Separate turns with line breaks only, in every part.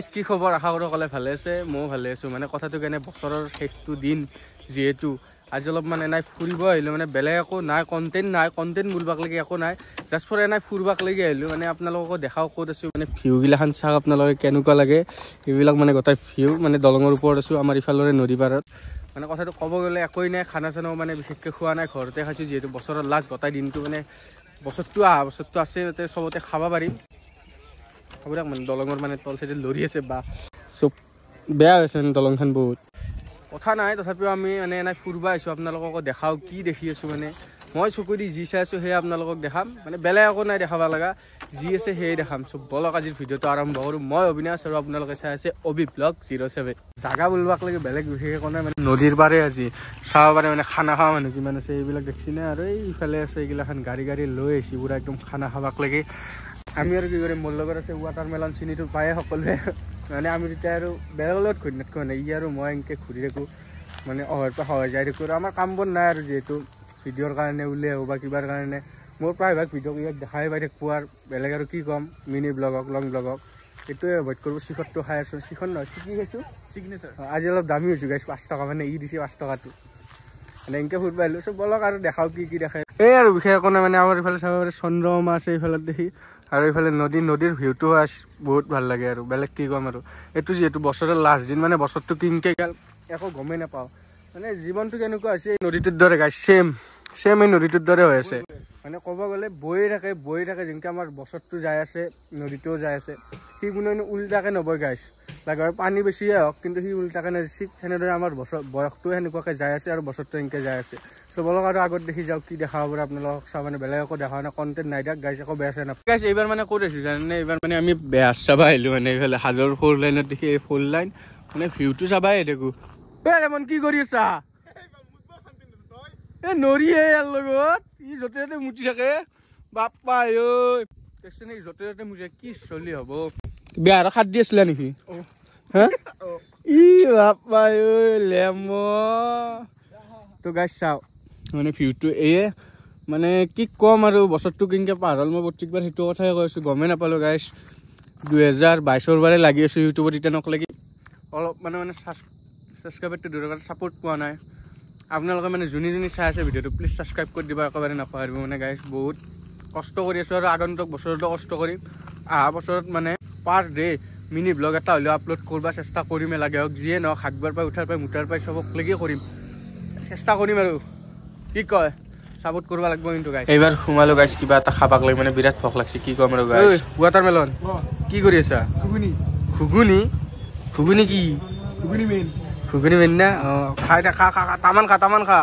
কি খবৰ আশা কৰো কলে ভালে আছে মই ভালে আছো মানে কথাটো কেনে বছৰৰ শেষটো দিন যেহেতু আজি অলপ মানে নাই ফুৰিব আহিলো মানে বেলেগ একো নাই কন্টেন্ট বুলবাক লাগি একো নাই জাস্ট ফৰ এনাই ফুৰবাক লাগি আহিলো মানে আপোনালোকক দেখাও ক'ত আছো মানে ভিউ গিলাখান চাওক আপোনালোকে কেনেকুৱা লাগে এইবিলাক মানে গোটাই ভিউ মানে দলঙৰ ওপৰত আছো আমাৰ ইফালৰে নদী পাৰত মানে কথাটো ক'ব গ'লে একোই নাই খানা চানাও মানে বিশেষকৈ খোৱা নাই ঘৰতে খাইছো যিহেতু বছৰৰ লাষ্ট গোটাই দিনটো মানে বছৰটো আছে তাতে চবতে খাব পাৰিম খবৰক মানে দলঙৰ মানে তল চাইডে লৰি আছে বা চব বেয়া হৈছে মানে দলংখন বহুত কথা নাই তথাপিও আমি মানে এনে ফুৰবা আহিছোঁ আপোনালোকক দেখাও কি দেখি আছোঁ মানে মই চকু দি যি চাই আছোঁ সেয়ে আপোনালোকক দেখাম মানে বেলেগ একো নাই দেখাব লগা যি আছে সেয়ে দেখাম চব বলক আজিৰ ভিডিঅ'টো আৰম্ভ কৰোঁ মই অবিনাশ আৰু আপোনালোকে চাই আছে অবি ব্লগ 07 জাগা বুলবাক লাগে বেলেগ বিশেষ একো নাই মানে নদীৰ পাৰে আজি চাব পাৰে মানে খানা খোৱা মানুহ কিমান আছে এইবিলাক দেখছি নে আৰু এইফালে আছে এইগিলাখান গাড়ী লৈ আহিছে পুৰা একদম খানা খাবাক লাগে আমি আৰু কি কৰিম মোৰ লগত আছে ৱাটাৰমেলন চিনিটো পায়ে সকলোৱে মানে আমি তেতিয়া আৰু বেলেগৰ লগত ঘূৰি নাথাকোঁ মানে ই আৰু মই এনেকৈ ঘূৰি থাকোঁ মানে অহৰ পৰা সহায় যাই থাকোঁ আৰু আমাৰ কাম বন নাই আৰু যিহেতু ভিডিঅ'ৰ কাৰণে উলিয়াই হওক বা কিবাৰ কাৰণে মোৰ প্ৰায়ভাগ ভিডিঅ' ইয়াক দেখাই পাই থাকোঁ আৰু বেলেগ আৰু কি ক'ম মিনি ব্লগক লং ব্লগক এইটোৱে এভইড কৰোঁ চিখনটো খাই আছোঁ চিখন নহয় কি খাইছোঁ চিগনেচাৰ আজি অলপ দামী হৈছোঁ গাইছ 5 টকা মানে ই দিছে 5 টকাটো মানে এনেকৈ ফুৰিব আহিলোঁ চব বলক আৰু দেখাওঁ কি দেখায় এই আৰু বিশেষ একো নাই মানে আমাৰ ইফালে চাব পাৰে চন্দ্ৰমা আছে এইফালে দেখি আৰু এইফালে নদীৰ ভিউটো বহুত ভাল লাগে আৰু বেলেগ কি ক'ম আৰু এইটো যিহেতু বছৰৰ লাষ্ট দিন মানে বছৰটো কিনকে গ'ল একো গমেই নাপাওঁ মানে জীৱনটো কেনেকুৱা হৈছে এই নদীটোৰ দৰে গাইছ চেম এই নদীটোৰ দৰে হৈ আছে মানে ক'ব গ'লে বয়ে থাকে যেনেকৈ আমাৰ বছৰটো যাই আছে নদীটোও যাই আছে সি কোনো উল্টাকৈ নবয় গাইছ লাগে পানী বেছিয়ে হওক কিন্তু সি উল্টাকৈ ঠিক সেনেদৰে আমাৰ বয়সটোও সেনেকুৱাকৈ যাই আছে আৰু বছৰটো এনেকৈ যাই আছে চবলক আৰু আগত দেখি যাওক কি দেখাব পাৰে আপোনালোকক চাব মানে বেলেগ একো দেখা নাই কণ্টেণ্ট নাই দিয়ক গাইছ একো বেয়া চাই নাপায় গাইছ এইবাৰ মানে ক'ত আছোঁ জানে এইবাৰ মানে আমি বেয়া চাব আহিলোঁ মানে এইফালে হাজোৰ 4 লাইনত দেখি এই 4 লাইন মানে ভিউটো চাবাই দেখোঁ এমন কি কৰি আছা এ নৰিয়ে ইয়াৰ লগত ই য'তে ত'তে মুতি থাকে বাপ্পা ঐ দেখছোন এই য'তে ত'তে মুতি কি চলি হ'ব বিয়া আৰু খাদ দি আছিলা নেকি হা ই বাপ্পা ঐ লেম তো গাইছ চাওঁ মানে ভিউটো এয়ে মানে কি ক'ম আৰু বছৰটো কেনেকৈ পাৰ হ'ল মই প্ৰত্যেকবাৰ সেইটো কথাই কৈ আছোঁ গমেই নাপালোঁ গাইছ 2022 বাৰে লাগি আছোঁ ইউটিউবত এতিয়া লাগি অলপ মানে ছাবস্ক্ৰাইবাৰটো দূৰৰ কাৰণে ছাপোৰ্ট পোৱা নাই আপোনালোকে মানে যোনে চাই আছে ভিডিঅ'টো প্লিজ ছাবস্ক্ৰাইব কৰি দিবা একেবাৰে নাপাহৰিব মানে গাইছ বহুত কষ্ট কৰি আছোঁ আৰু আগন্তুক বছৰতো কষ্ট কৰিম অহা বছৰত মানে পাৰ ডে মিনি ব্লগ এটা হ'লেও আপলোড কৰিব চেষ্টা কৰিমেই লাগে হওক যিয়ে নহওক হাকবাৰ পাই উঠাৰ পাই মুঠাৰ পাই চবক লাগি কৰিম চেষ্টা কৰিম আৰু কি কয় ছাপোৰ্ট কৰিব লাগিব কিন্তু গাইছ এইবাৰ সোমালো গাইছ কিবা এটা খাবাক লাগে মানে বিৰাট ভোক লাগছে কি ক'ম আৰু গাইছ ৱাটাৰমেলন কি কৰি আছা ঘুগুনি কি ঘুগুনি মেইন না অঁ খাই খা তামান খা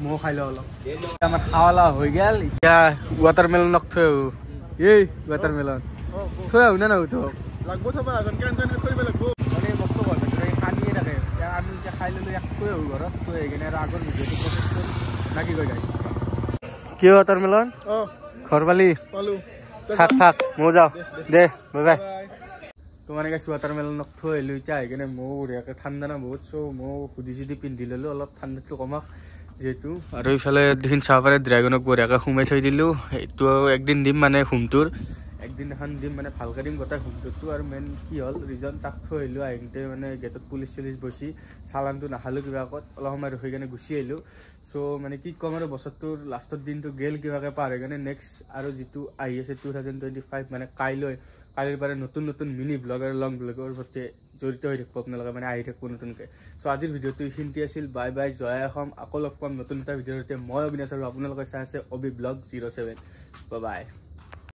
ময়ো খাই লওঁ অলপ আমাৰ খাৱা হৈ গ'ল এতিয়া ৱাটাৰমেলনক থৈ আহোঁ এই ৱাটাৰমেলন থৈ আহোঁ না নাহোঁ তোক মানে মস্ত ঘৰ কান্দিয়ে থাকে আমি এতিয়া খাই ল'লোঁ ইয়াক থৈ আহোঁ ঘৰত থৈ আহি কিনে আৰু আগৰ ভিডিঅ'টো প্ৰচেছ কৰিম না কি কয় গাইছ কি ৱাটাৰমেলন ঘৰ পালি থাক ময়ো যাওঁ দে বাই বাই তো মানে গাইছ ৱাটাৰমেলনক থৈ আহিলোঁ এতিয়া আহি কিনে ময়ো বঢ়িয়াকৈ ঠাণ্ডা না বহুত চ' ময়ো সুধি পিন্ধি ল'লোঁ অলপ ঠাণ্ডাটো কমাক যিহেতু আৰু এইফালে দেখোন চাব পাৰে ড্ৰেগনক বঢ়িয়াকৈ সোমাই থৈ দিলোঁ সেইটো একদিন দিম মানে হোমটোৰ একদিন এখন দিম মানে ভালকৈ দিম গোটেই হোমটোৰটো আৰু মেইন কি হ'ল ৰিজন তাক থৈ আহিলোঁ আহিতে মানে গেটত পুলিচ চুলিচ বহি চালানটো নাখালোঁ কিবা আগত অলপ সময় ৰখি কিনে গুচি আহিলোঁ চ' মানে কি ক'ম আৰু বছৰটোৰ লাষ্টৰ দিনটো গ'ল কিবাকৈ পাৰ হৈ কিনে নেক্সট আৰু যিটো আহি আছে 2025 মানে কালিৰ পৰা নতুন মিনি ব্লগ আৰু লং ব্লগৰ সৈতে জড়িত হৈ থাকিব আপোনালোকে মানে আহি থাকিব নতুনকৈ চ' আজিৰ ভিডিঅ'টো এইখিনিতে আছিল বাই জয় অসম আকৌ লগ পাম নতুন এটা ভিডিঅ'ৰ সৈতে মই অবিনাশ আৰু আপোনালোকে চাই আছে অবি ব্লগ 07 বাই